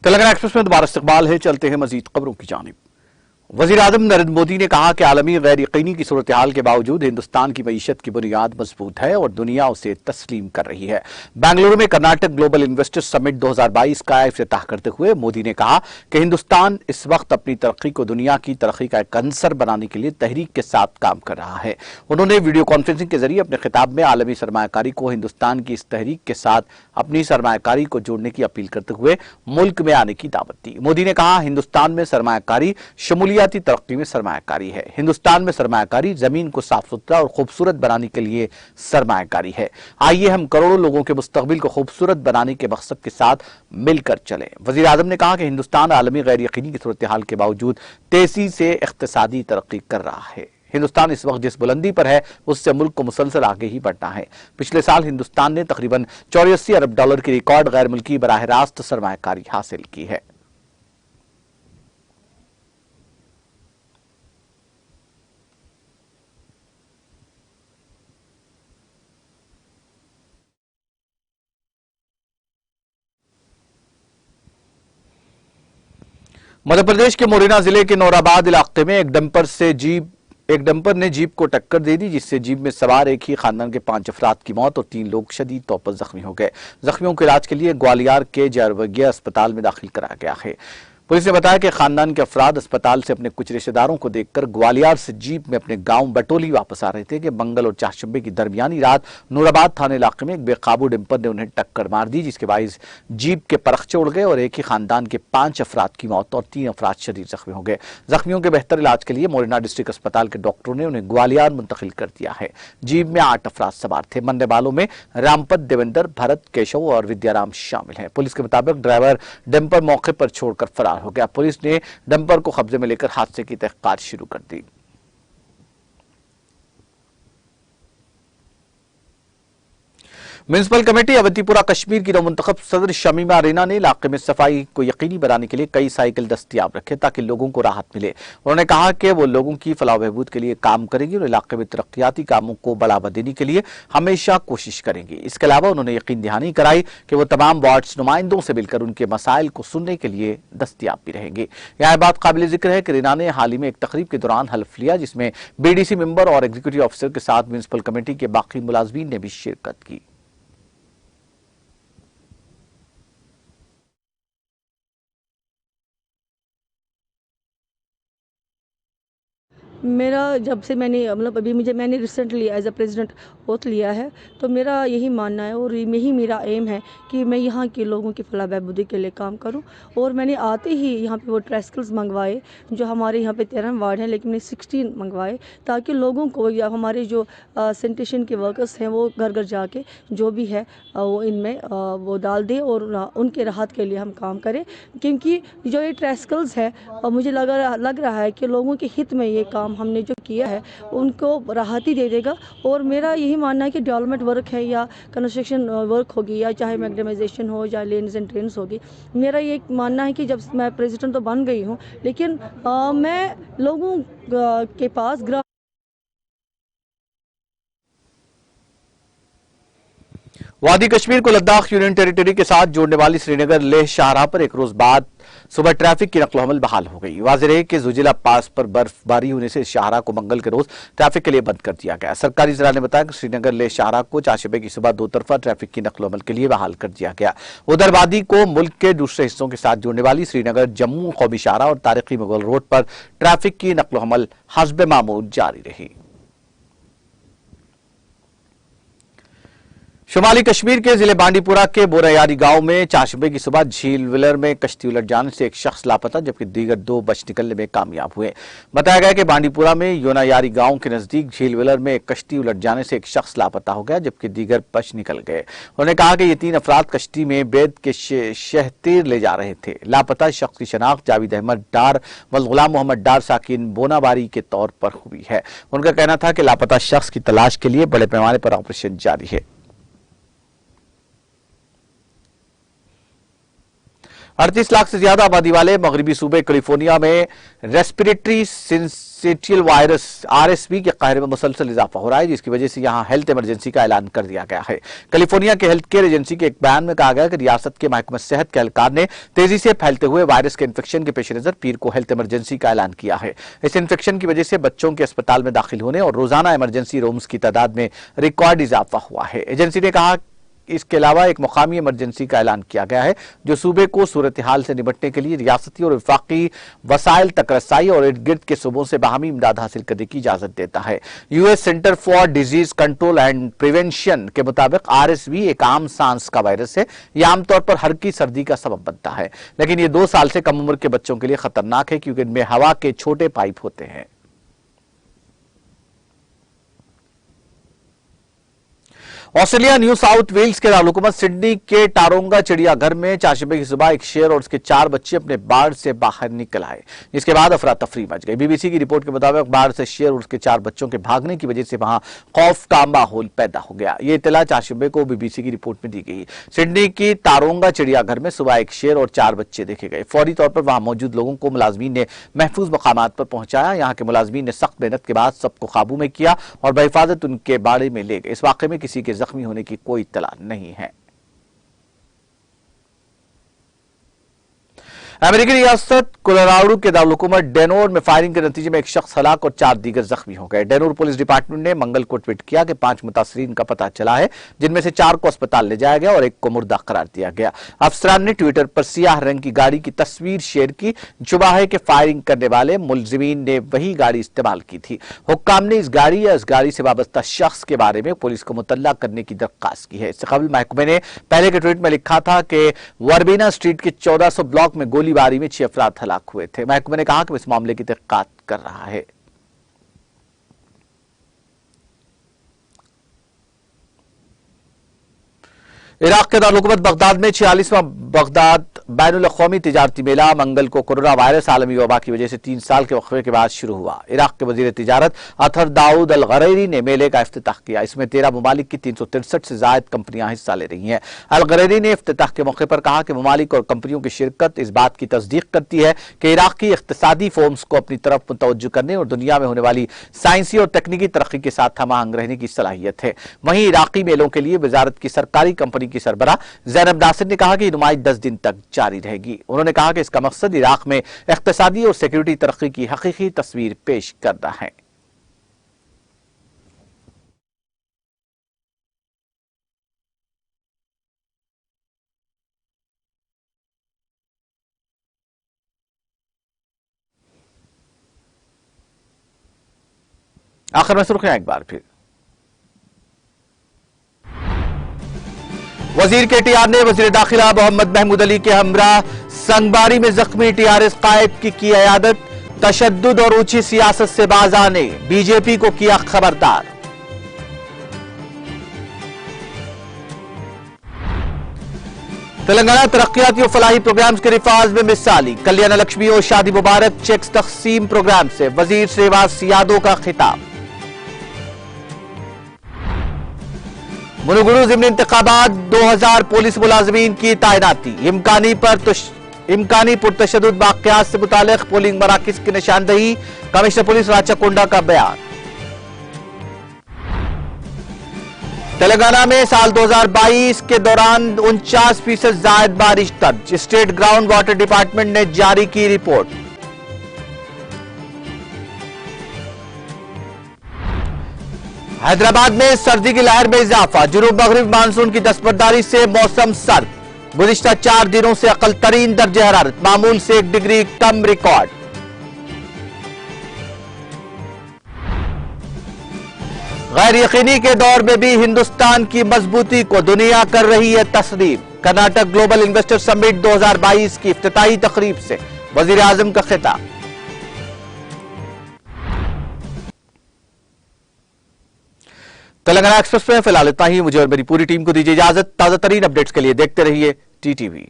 Telangana express में दोबारा इस्तकबाल है। चलते हैं मजीद खबरों की जानिब। वज़ीर आज़म नरेंद्र मोदी ने कहा कि आलमी गैर यकीनी की सूरत हाल के बावजूद हिंदुस्तान की मईशत की बुनियाद मजबूत है और दुनिया उसे तस्लीम कर रही है। बेंगलुरु में कर्नाटक ग्लोबल इन्वेस्टर्स समिट 2022 का इफ्तिताह करते हुए मोदी ने कहा कि हिंदुस्तान इस वक्त अपनी तरक्की को दुनिया की तरक्की का एक अंसर बनाने के लिए तहरीक के साथ काम कर रहा है। उन्होंने वीडियो कॉन्फ्रेंसिंग के जरिए अपने खिताब में आलमी सरमायाकारी को हिंदुस्तान की इस तहरीक के साथ अपनी सरमायाकारी को जोड़ने की अपील करते हुए मुल्क में आने की दावत दी। मोदी ने कहा, हिंदुस्तान में सरमायाकारी शमूलियाती तरक्की में सरमायाकारी है। हिंदुस्तान में सरमायाकारी जमीन को साफ सुथरा और खूबसूरत बनाने के लिए सरमायाकारी है। आइए हम करोड़ों लोगों के मुस्तकबिल को खूबसूरत बनाने के मकसद के साथ मिलकर चलें। वजीर आजम ने कहा कि हिंदुस्तान आलमी गैर यकीनी की सूरत हाल के बावजूद तेजी से इक्तिसादी तरक्की कर रहा है। हिंदुस्तान इस वक्त जिस बुलंदी पर है उससे मुल्क को मुसलसल आगे ही बढ़ना है। पिछले साल हिंदुस्तान ने तकरीबन 84 अरब डॉलर की रिकॉर्ड गैर मुल्की बराह रास्त सरमायाकारी हासिल की है। मध्य प्रदेश के मोरेना जिले के नौराबाद इलाके में एक डंपर ने जीप को टक्कर दे दी, जिससे जीप में सवार एक ही खानदान के 5 अफराद की मौत और 3 लोग शदीद तौर पर जख्मी हो गए। जख्मियों को इलाज के लिए ग्वालियर के जयरवगिया अस्पताल में दाखिल कराया गया है। पुलिस ने बताया कि खानदान के अफराद अस्पताल से अपने कुछ रिश्तेदारों को देखकर ग्वालियर से जीप में अपने गांव बटोली वापस आ रहे थे कि मंगल और चारशंबे की दरमियानी रात नूराबाद थाना इलाके में एक बेकाबू डंपर ने उन्हें टक्कर मार दी, जिसके बाइस जीप के परखचे उड़ गए और एक ही खानदान के 5 अफराद की मौत और 3 अफराद शदीद जख्मी हो गए। जख्मियों के बेहतर इलाज के लिए मोरेना डिस्ट्रिक्ट अस्पताल के डॉक्टरों ने उन्हें ग्वालियर मुंतकिल कर दिया है। जीप में 8 अफराद सवार थे। मरने वालों में रामपत, देवेंद्र, भरत, केशव और विद्याराम शामिल हैं। पुलिस के मुताबिक ड्राइवर डंपर मौके पर छोड़कर फरार हो गया। पुलिस ने डंपर को कब्जे में लेकर हादसे की तहकीकात शुरू कर दी। म्युनिसिपल कमेटी अवंतीपुरा कश्मीर की नवमुंतखब सदर शमीमा रेना ने इलाके में सफाई को यकीनी बनाने के लिए कई साइकिल दस्तयाब रखे ताकि लोगों को राहत मिले। उन्होंने कहा कि वो लोगों की फलाह बहबूद के लिए काम करेंगी और इलाके में तरक्याती कामों को बढ़ावा देने के लिए हमेशा कोशिश करेंगी। इसके अलावा उन्होंने यकीन दहानी कराई कि वो तमाम वार्ड नुमाइंदों से मिलकर उनके मसाइल को सुनने के लिए दस्तयाब भी रहेंगे। यह बात काबिल जिक्र है कि रेना ने हाल ही में एक तकरीब के दौरान हल्फ लिया, जिसमें BDC मेंबर और एग्जीक्यूटिव ऑफिसर के साथ म्युनिसिपल कमेटी के बाकी मुलाजमीन ने भी शिरकत की। मेरा जब से मैंने अभी मैंने recently as a president oath लिया है, तो मेरा यही मानना है और यही मेरा एम है कि मैं यहाँ के लोगों की फलाह बहबूदी के लिए काम करूँ। और मैंने आते ही यहाँ पे वो ट्राइसिकल्स मंगवाए, जो हमारे यहाँ पे 13 वार्ड हैं, लेकिन मैंने 16 मंगवाए ताकि लोगों को या हमारे जो सैनिटेशन के वर्कर्स हैं वो घर घर जाके जो भी है वो इनमें वो डाल दें और उनके राहत के लिए हम काम करें। क्योंकि जो ये ट्राइसिकल्स है मुझे लग रहा है कि लोगों के हित में ये काम हमने जो किया है उनको राहत ही दे देगा। और मेरा यही मानना है कि डेवलपमेंट वर्क है या कंस्ट्रक्शन वर्क होगी या चाहे मैग्नेमाइजेशन हो या लेन्स एंड ट्रेन्स होगी, मेरा ये मानना है कि जब मैं प्रेसिडेंट तो बन गई हूँ, लेकिन मैं लोगों के पास वादी कश्मीर को लद्दाख यूनियन टेरिटरी के साथ जोड़ने वाली श्रीनगर लेह शाहराह पर एक रोज बाद सुबह ट्रैफिक की नकलो हमल बहाल हो गई। वाज़ेह है कि जुजिला पास पर बर्फबारी होने से शाहराह को मंगल के रोज ट्रैफिक के लिए बंद कर दिया गया। सरकारी ज़रा ने बताया कि श्रीनगर लेह शाहराह को चारशंबे की सुबह 2 तरफा ट्रैफिक की नकलो हमल के लिए बहाल कर दिया गया। उधर वादी को मुल्क के दूसरे हिस्सों के साथ जोड़ने वाली श्रीनगर जम्मू कौमी शाहराह और तारीखी मुगल रोड पर ट्रैफिक की नकलो हमल हस्ब मामूल जारी रही। शुमाली कश्मीर के जिले बांडीपुरा के बोरायारी गांव में चारशंबे की सुबह झील विलर में कश्ती उलट जाने से एक शख्स लापता, जबकि दीगर 2 बच निकलने में कामयाब हुए। बताया गया कि बांडीपुरा में योनायारी गांव के नजदीक झील विलर में एक कश्ती उलट जाने से एक शख्स लापता हो गया, जबकि दीगर बच निकल गए। उन्होंने कहा कि ये 3 अफराद कश्ती में बेद के शहतीर ले जा रहे थे। लापता शख्स की शनाख्त जावेद अहमद डार व गुलाम मोहम्मद डार साकिन बोनाबारी के तौर पर हुई है। उनका कहना था कि लापता शख्स की तलाश के लिए बड़े पैमाने पर ऑपरेशन जारी है। 38 लाख से ज्यादा आबादी वाले मगरबी सूबे कैलिफोर्निया में रेस्पिरेटरी सिंसिटियल वायरस आरएसवी के कहर में मुसलसल इजाफा हो रहा है, जिसकी वजह से यहां हेल्थ इमरजेंसी का ऐलान कर दिया गया है। कैलिफोर्निया के हेल्थ केयर एजेंसी के एक बयान में कहा गया कि रियासत के महकमा सेहत के एहलकार ने तेजी से फैलते हुए वायरस के इन्फेक्शन के पेश नजर पीर को हेल्थ इमरजेंसी का ऐलान किया है। इस इन्फेक्शन की वजह से बच्चों के अस्पताल में दाखिल होने और रोजाना इमरजेंसी रूम्स की तादाद में रिकॉर्ड इजाफा हुआ है। एजेंसी ने कहा इसके अलावा एक मुकामी इमरजेंसी का ऐलान किया गया है, जो सूबे को सूरत हाल से निपटने के लिए रियासती और वफाकी वसाइल तक रसाई और इर्द गिर्द के सूबों से बाहमी इमदाद हासिल करने की इजाजत देता है। US centre for disease control and prevention के मुताबिक आरएसवी एक आम सांस का वायरस है। यह आमतौर पर हल्की सर्दी का सबब बनता है, लेकिन ये 2 साल से कम उम्र के बच्चों के लिए खतरनाक है, क्योंकि इनमें हवा के छोटे पाइप होते हैं। ऑस्ट्रेलिया न्यू साउथ वेल्स के दारुल सिडनी के टारोंगा चिड़ियाघर में चारशंबे की सुबह एक शेर और उसके 4 बच्चे अपने बाड़ से बाहर निकल आए, जिसके बाद अफरा तफरी मच गई। बीबीसी की रिपोर्ट के मुताबिक बाढ़ से शेर और उसके 4 बच्चों के भागने की वजह से वहां खौफ का माहौल पैदा हो गया। ये इतला चारशंबे को बीबीसी की रिपोर्ट में दी गई। सिडनी की टारोंगा चिड़ियाघर में सुबह एक शेर और 4 बच्चे देखे गए। फौरी तौर पर वहां मौजूद लोगों को मुलाजमीन ने महफूज मकामात पर पहुंचाया। यहाँ के मुलाजमीन ने सख्त मेहनत के बाद सबको काबू में किया और बहिफाजत उनके बाड़े में ले गए। इस वाकये में किसी के जख्मी होने की कोई इत्तला नहीं है। अमेरिकी रियासत कोलोराडो के दारुल डेनोर में फायरिंग के नतीजे में एक शख्स हलाक और 4 दीगर जख्मी हो गए। डेनोर पुलिस डिपार्टमेंट ने मंगल को ट्वीट किया कि 5 मुतासरीन का पता चला है, जिनमें से 4 को अस्पताल ले जाया गया और 1 को मुर्दा करार दिया गया। अफसरान ने ट्विटर पर सियाह रंग की गाड़ी की तस्वीर शेयर की। जुबा है कि फायरिंग करने वाले मुलजिमीन ने वही गाड़ी इस्तेमाल की थी। हुक्काम ने इस गाड़ी या इस गाड़ी से वाबस्ता शख्स के बारे में पुलिस को मुतल्ला करने की दरख्वास्त की है। इससे कबल महकमे ने पहले के ट्वीट में लिखा था कि वर्बीना स्ट्रीट के 1400 ब्लॉक में गोलीबारी में 6 अफराद हलाक हुए थे। महकमे ने कहा कि इस मामले की तहकीकात कर रहा है। इराक के दारुल बगदाद में 46वां बगदाद बैनुल-अक़वामी तिजारती मेला मंगल को कोरोना वायरस आलमी वबा की वजह से 3 साल के वक्फे के बाद शुरू हुआ। इराक के वजीर तिजारत अतर दाऊद अल गरैरी ने मेले का इफ्तिताह किया। इसमें 13 ममालिक की 363 से ज्यादा कंपनियां हिस्सा ले रही हैं। अल गरैरी ने इफ्तिताह के मौके पर कहा कि ममालिक और कंपनियों की शिरकत इस बात की तस्दीक करती है कि इराकी इख्तिसादी फोर्म्स को अपनी तरफ मुतवज्जो करने और दुनिया में होने वाली साइंसी और तकनीकी तरक्की के साथ हम आहंग रहने की सलाहियत है। वहीं इराकी मेलों के लिए वजारत की सरकारी कंपनी की सरबराह ज़ैनब नासिर ने कहा कि नुमाइश 10 दिन तक जारी रहेगी। उन्होंने कहा कि इसका मकसद इराक में इक्तिसादी और सिक्योरिटी तरक्की की हकीकी तस्वीर पेश करना है। आखिर में सुर्खियां एक बार फिर। वजीर के टीआर ने वजीर दाखिला मोहम्मद महमूद अली के हमरा संगबारी में जख्मी टीआरएस कायद की अयादत। तशद्दुद और ऊंची सियासत से बाज आने बीजेपी को किया खबरदार। तेलंगाना तरक्याती और फलाही प्रोग्राम्स के रिफाज में मिसाली कल्याण लक्ष्मी और शादी मुबारक चेक्स तकसीम प्रोग्राम से वजीर श्रीवास यादव का खिताब। मुनुगुरु ज़िमनी इंतखाबात 2000 पुलिस मुलाजमीन की तैनाती। इम्कानी पुरतशद्दुद वाक़यात से मुतालिक पोलिंग मराकिज़ की निशानदही। कमिश्नर पुलिस राचाकोंडा का बयान। तेलंगाना में साल 2022 के दौरान 49% ज़ायद बारिश दर्ज। स्टेट ग्राउंड वाटर डिपार्टमेंट ने जारी की रिपोर्ट। हैदराबाद में सर्दी की लहर में इजाफा। जुनूब मगरिब मानसून की दस्तबरदारी से मौसम सर्द। गुज़िश्ता 4 दिनों से अकल तरीन दर्जे हरारत मामूल से 1 डिग्री कम रिकॉर्ड। गैर यकीनी के दौर में भी हिंदुस्तान की मजबूती को दुनिया कर रही है तस्लीम। कर्नाटक ग्लोबल इन्वेस्टर समिट 2022 की इफ्तिताई तकरीब से वजीर आजम का खिताब। तेलंगाना एक्सप्रेस में फिलहाल इतना ही। मुझे और मेरी पूरी टीम को दीजिए इजाजत। ताजा तरीन अपडेट्स के लिए देखते रहिए टीटीवी।